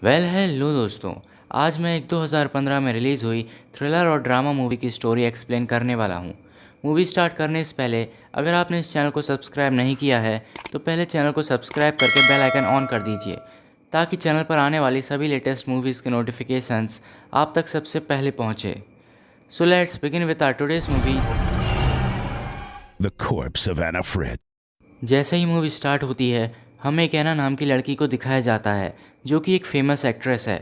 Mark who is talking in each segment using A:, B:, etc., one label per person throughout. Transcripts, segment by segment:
A: Hello दोस्तों। आज मैं एक 2015 में रिलीज़ हुई थ्रिलर और ड्रामा मूवी की स्टोरी एक्सप्लेन करने वाला हूँ। मूवी स्टार्ट करने से पहले अगर आपने इस चैनल को सब्सक्राइब नहीं किया है तो पहले चैनल को सब्सक्राइब करके बेल आइकन ऑन कर दीजिए ताकि चैनल पर आने वाली सभी लेटेस्ट मूवीज़ के नोटिफिकेशंस आप तक सबसे पहले पहुँचे। So let's begin with our today's movie.
B: The corpse of Anna Fried.
A: जैसे ही मूवी स्टार्ट होती है हमें एक ऐना नाम की लड़की को दिखाया जाता है जो कि एक फेमस एक्ट्रेस है,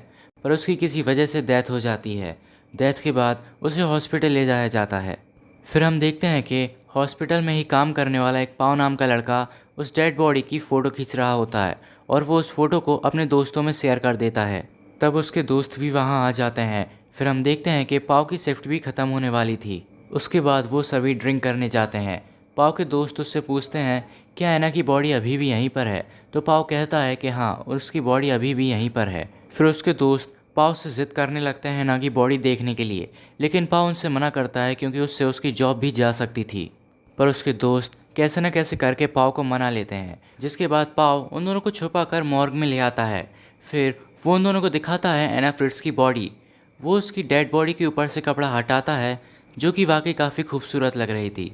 A: पर उसकी किसी वजह से डेथ हो जाती है। डेथ के बाद उसे हॉस्पिटल ले जाया जाता है। फिर हम देखते हैं कि हॉस्पिटल में ही काम करने वाला एक पाव नाम का लड़का उस डेड बॉडी की फ़ोटो खींच रहा होता है और वो उस फ़ोटो को अपने दोस्तों में शेयर कर देता है। तब उसके दोस्त भी वहाँ आ जाते हैं। फिर हम देखते हैं कि पाव की शिफ्ट भी ख़त्म होने वाली थी। उसके बाद वो सभी ड्रिंक करने जाते हैं। पाव के दोस्त उससे पूछते हैं क्या ऐना की बॉडी अभी भी यहीं पर है, तो पाव कहता है कि हाँ, उसकी बॉडी अभी भी यहीं पर है। फिर उसके दोस्त पाव से ज़िद करने लगते हैं ऐना की बॉडी देखने के लिए, लेकिन पाव उनसे मना करता है क्योंकि उससे उसकी जॉब भी जा सकती थी। पर उसके दोस्त कैसे न कैसे करके पाव को मना लेते हैं, जिसके बाद पाव उन दोनों को छुपा कर मॉर्ग में ले आता है। फिर वो उन दोनों को दिखाता है एना फ्रिट्ज की बॉडी। वो उसकी डेड बॉडी के ऊपर से कपड़ा हटाता है जो कि वाकई काफ़ी खूबसूरत लग रही थी।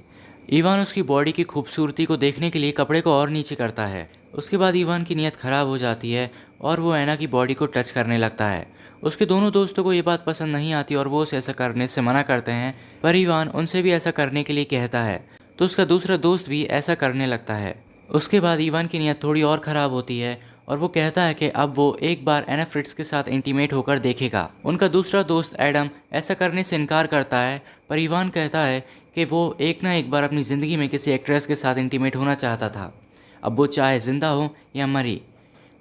A: इवान उसकी बॉडी की खूबसूरती को देखने के लिए कपड़े को और नीचे करता है। उसके बाद इवान की नीयत ख़राब हो जाती है और वो ऐना की बॉडी को टच करने लगता है। उसके दोनों दोस्तों को ये बात पसंद नहीं आती और वो उसे ऐसा करने से मना करते हैं, पर इवान उनसे भी ऐसा करने के लिए कहता है तो उसका दूसरा दोस्त भी ऐसा करने लगता है। उसके बाद इवान की नीयत थोड़ी और ख़राब होती है और वो कहता है कि अब वो एक बार एना फ्रिट्ज के साथ इंटीमेट होकर देखेगा। उनका दूसरा दोस्त एडम ऐसा करने से इनकार करता है, पर इवान कहता है कि वो एक ना एक बार अपनी ज़िंदगी में किसी एक्ट्रेस के साथ इंटीमेट होना चाहता था, अब वो चाहे ज़िंदा हो या मरी।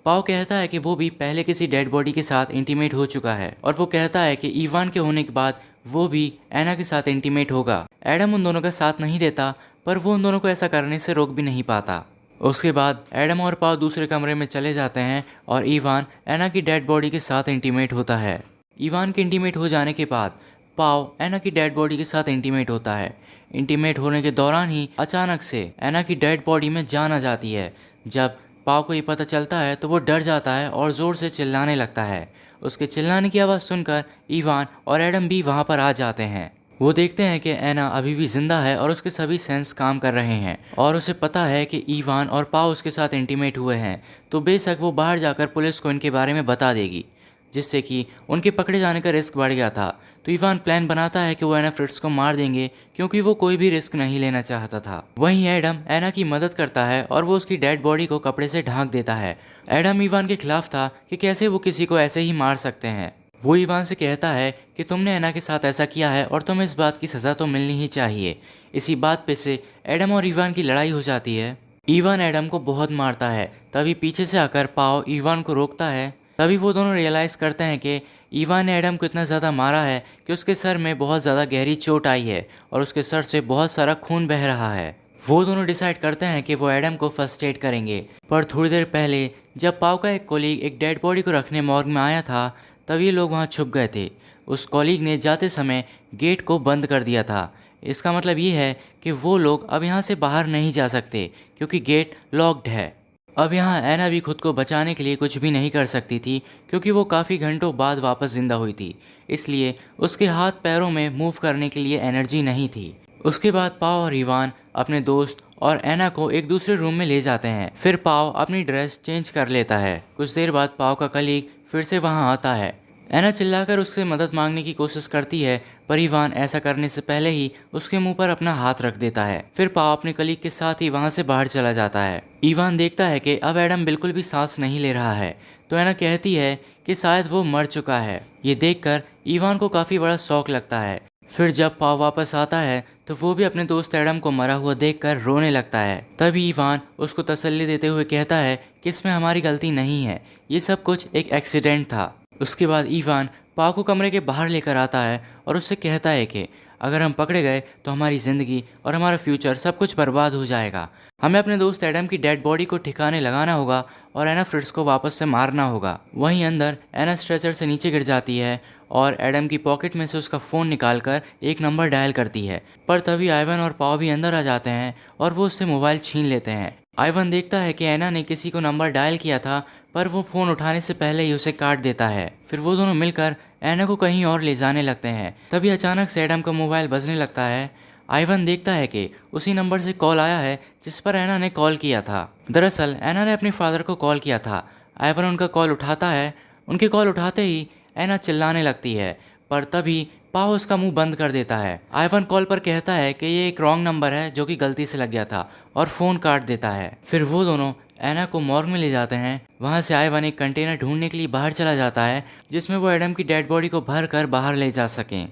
A: पाव कहता है कि वो भी पहले किसी डेड बॉडी के साथ इंटीमेट हो चुका है और वो कहता है कि इवान के होने के बाद वो भी एना के साथ इंटीमेट होगा। एडम उन दोनों का साथ नहीं देता, पर वो उन दोनों को ऐसा करने से रोक भी नहीं पाता। उसके बाद एडम और पाव दूसरे कमरे में चले जाते हैं और इवान एना की डेड बॉडी के साथ इंटीमेट होता है। इवान के इंटीमेट हो जाने के बाद पाव एना की डेड बॉडी के साथ इंटीमेट होता है। इंटीमेट होने के दौरान ही अचानक से एना की डेड बॉडी में जान आ जाती है। जब पाव को ये पता चलता है तो वो डर जाता है और ज़ोर से चिल्लाने लगता है। उसके चिल्लाने की आवाज़ सुनकर इवान और एडम भी वहाँ पर आ जाते हैं। वो देखते हैं कि ऐना अभी भी जिंदा है और उसके सभी सेंस काम कर रहे हैं और उसे पता है कि इवान और पाव उसके साथ इंटीमेट हुए हैं, तो बेशक वो बाहर जाकर पुलिस को इनके बारे में बता देगी, जिससे कि उनके पकड़े जाने का रिस्क बढ़ गया था। तो इवान प्लान बनाता है कि वो एना फ्रिट्ज को मार देंगे क्योंकि वो कोई भी रिस्क नहीं लेना चाहता था। वहीं एडम एना की मदद करता है और वो उसकी डेड बॉडी को कपड़े से ढांक देता है। एडम इवान के खिलाफ था कि कैसे वो किसी को ऐसे ही मार सकते हैं। वो इवान से कहता है कि तुमने एना के साथ ऐसा किया है और तुम्हें इस बात की सज़ा तो मिलनी ही चाहिए। इसी बात पे से एडम और इवान की लड़ाई हो जाती है। इवान एडम को बहुत मारता है, तभी पीछे से आकर पाव इवान को रोकता है। तभी वो दोनों रियलाइज़ करते हैं कि इवान ने एडम को इतना ज़्यादा मारा है कि उसके सर में बहुत ज़्यादा गहरी चोट आई है और उसके सर से बहुत सारा खून बह रहा है। वो दोनों डिसाइड करते हैं कि वो एडम को फर्स्ट एड करेंगे। पर थोड़ी देर पहले जब पाव का एक कोलीग एक डेड बॉडी को रखने मॉर्ग में आया था, तब ये लोग वहाँ छुप गए थे। उस कॉलीग ने जाते समय गेट को बंद कर दिया था। इसका मतलब ये है कि वो लोग अब यहाँ से बाहर नहीं जा सकते क्योंकि गेट लॉक्ड है। अब यहाँ ऐना भी खुद को बचाने के लिए कुछ भी नहीं कर सकती थी क्योंकि वो काफ़ी घंटों बाद वापस ज़िंदा हुई थी, इसलिए उसके हाथ पैरों में मूव करने के लिए एनर्जी नहीं थी। उसके बाद पाव और इवान अपने दोस्त और ऐना को एक दूसरे रूम में ले जाते हैं। फिर पाव अपनी ड्रेस चेंज कर लेता है। कुछ देर बाद पाव का कलीग फिर से वहाँ आता है। ऐना चिल्लाकर उससे मदद मांगने की कोशिश करती है, पर इवान ऐसा करने से पहले ही उसके मुंह पर अपना हाथ रख देता है। फिर पाव अपने कलीग के साथ ही वहाँ से बाहर चला जाता है। इवान देखता है कि अब एडम बिल्कुल भी सांस नहीं ले रहा है, तो ऐना कहती है कि शायद वो मर चुका है। ये देखकर इवान को काफ़ी बड़ा शौक लगता है। फिर जब पाव वापस आता है तो वो भी अपने दोस्त एडम को मरा हुआ देखकर रोने लगता है। तभी इवान उसको तसल्ली देते हुए कहता है कि इसमें हमारी गलती नहीं है, ये सब कुछ एक एक्सीडेंट था। उसके बाद इवान पाव को कमरे के बाहर लेकर आता है और उससे कहता है कि अगर हम पकड़े गए तो हमारी ज़िंदगी और हमारा फ्यूचर सब कुछ बर्बाद हो जाएगा। हमें अपने दोस्त एडम की डेड बॉडी को ठिकाने लगाना होगा और एना फ्रिट्ज को वापस से मारना होगा। वहीं अंदर एना स्ट्रेचर से नीचे गिर जाती है और एडम की पॉकेट में से उसका फ़ोन निकालकर एक नंबर डायल करती है। पर तभी आइवन और पाव भी अंदर आ जाते हैं और वो उससे मोबाइल छीन लेते हैं। आइवन देखता है कि ऐना ने किसी को नंबर डायल किया था, पर वो फ़ोन उठाने से पहले ही उसे काट देता है। फिर वो दोनों मिलकर एना को कहीं और ले जाने लगते हैं। तभी अचानक से एडम का मोबाइल बजने लगता है। आइवन देखता है कि उसी नंबर से कॉल आया है जिस पर एना ने कॉल किया था। दरअसल एना ने अपने फादर को कॉल किया था। आइवन उनका कॉल उठाता है। उनके कॉल उठाते ही एना चिल्लाने लगती है, पर तभी पाओ उसका मुंह बंद कर देता है। आइवन कॉल पर कहता है कि ये एक रॉन्ग नंबर है जो कि गलती से लग गया था, और फ़ोन काट देता है। फिर वो दोनों एना को मॉर्ग में ले जाते हैं। वहाँ से आइवन एक कंटेनर ढूंढने के लिए बाहर चला जाता है जिसमें वो एडम की डेड बॉडी को भर कर बाहर ले जा सकें,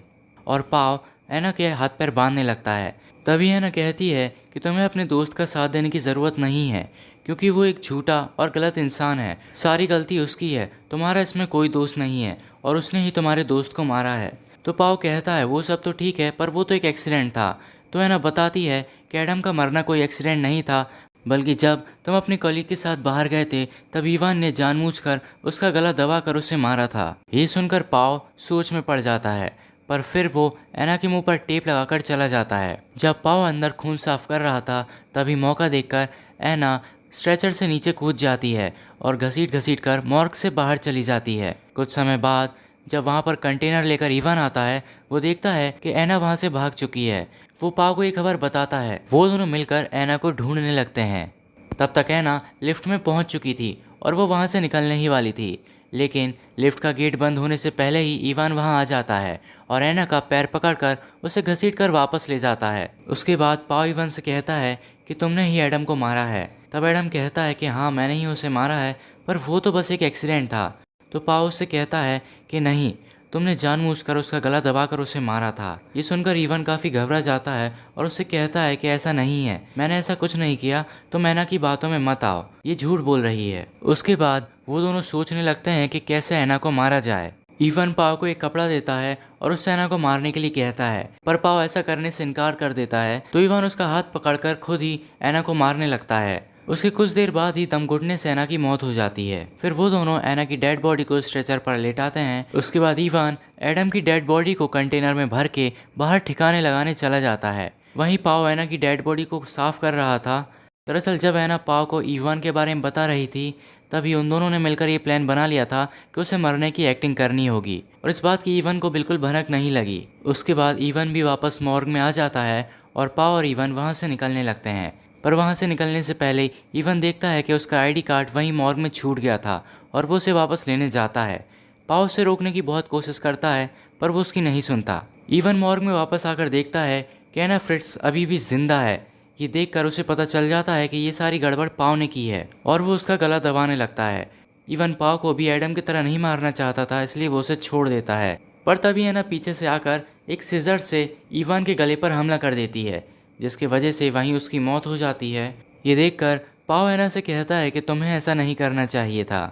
A: और पाओ एना के हाथ पैर बांधने लगता है। तभी एना कहती है कि तुम्हें अपने दोस्त का साथ देने की ज़रूरत नहीं है, क्योंकि वो एक झूठा और गलत इंसान है। सारी गलती उसकी है, तुम्हारा इसमें कोई दोस्त नहीं है, और उसने ही तुम्हारे दोस्त को मारा है। तो पाओ कहता है वो सब तो ठीक है, पर वो तो एक एक्सीडेंट था। तो एना बताती है कि एडम का मरना कोई एक्सीडेंट नहीं था, बल्कि जब तुम अपने कलीग के साथ बाहर गए थे तब इवान ने जानबूझकर उसका गला दबाकर उसे मारा था। ये सुनकर पाओ सोच में पड़ जाता है, पर फिर वो एना के मुंह पर टेप लगाकर चला जाता है। जब पाओ अंदर खून साफ कर रहा था तभी मौका देखकर एना स्ट्रेचर से नीचे कूद जाती है और घसीट घसीट कर मॉर्ग से बाहर चली जाती है। कुछ समय बाद जब वहाँ पर कंटेनर लेकर इवान आता है, वो देखता है कि एना वहाँ से भाग चुकी है। वो पाओ को ये खबर बताता है। वो दोनों मिलकर एना को ढूंढने लगते हैं। तब तक एना लिफ्ट में पहुँच चुकी थी और वो वहाँ से निकलने ही वाली थी, लेकिन लिफ्ट का गेट बंद होने से पहले ही इवान वहाँ आ जाता है और एना का पैर पकड़कर उसे घसीटकर वापस ले जाता है। उसके बाद पाओ इवान से कहता है कि तुमने ही एडम को मारा है। तब एडम कहता है कि हाँ, मैंने ही उसे मारा है, पर वो तो बस एक एक्सीडेंट था। तो पाओ उससे कहता है कि नहीं, तुमने जानबूझकर उसका गला दबाकर उसे मारा था। ये सुनकर इवान काफ़ी घबरा जाता है और उससे कहता है कि ऐसा नहीं है, मैंने ऐसा कुछ नहीं किया, तुम एना की बातों में मत आओ, ये झूठ बोल रही है। उसके बाद वो दोनों सोचने लगते हैं कि कैसे एना को मारा जाए। इवान पाओ को एक कपड़ा देता है और उससे एना को मारने के लिए कहता है, पर पाओ ऐसा करने से इनकार कर देता है। तो इवान उसका हाथ पकड़कर खुद ही एना को मारने लगता है। उसके कुछ देर बाद ही दम घुटने से एना की मौत हो जाती है। फिर वो दोनों एना की डेड बॉडी को स्ट्रेचर पर लेटाते हैं। उसके बाद इवान एडम की डेड बॉडी को कंटेनर में भर के बाहर ठिकाने लगाने चला जाता है। वहीं पाओ एना की डेड बॉडी को साफ कर रहा था। दरअसल जब एना पाओ को इवान के बारे में बता रही थी तभी उन दोनों ने मिलकर ये प्लान बना लिया था कि उसे मरने की एक्टिंग करनी होगी, और इस बात की इवान को बिल्कुल भनक नहीं लगी। उसके बाद इवान भी वापस मॉर्ग में आ जाता है और पाओ और इवान वहाँ से निकलने लगते हैं। पर वहाँ से निकलने से पहले इवान देखता है कि उसका आईडी कार्ड वहीं मॉर्ग में छूट गया था और वो उसे वापस लेने जाता है। पाओ उसे रोकने की बहुत कोशिश करता है, पर वो उसकी नहीं सुनता। इवान मॉर्ग में वापस आकर देखता है कि एना फ्रिट्ज अभी भी जिंदा है। ये देखकर उसे पता चल जाता है कि ये सारी गड़बड़ पाओ ने की है और वो उसका गला दबाने लगता है। इवान पाओ को भी एडम की तरह नहीं मारना चाहता था, इसलिए वो उसे छोड़ देता है। पर तभी एना पीछे से आकर एक सीजर से इवान के गले पर हमला कर देती है, जिसकी वजह से वहीं उसकी मौत हो जाती है। ये देखकर पाओ एना से कहता है कि तुम्हें ऐसा नहीं करना चाहिए था।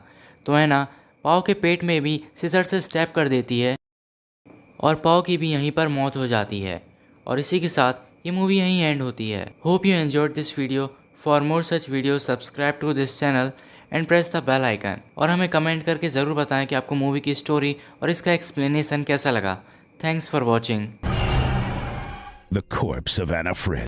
A: तो एना पाओ के पेट में भी सीजर से स्टैब कर देती है और पाओ की भी यहीं पर मौत हो जाती है। और इसी के साथ ये मूवी यहीं एंड होती है। Hope you enjoyed this video. For more such video subscribe to this channel and press the bell icon. और हमें कमेंट करके ज़रूर बताएं कि आपको मूवी की स्टोरी और इसका एक्सप्लेनेशन कैसा लगा। Thanks for watching.
B: The corpse of Anna Fritz.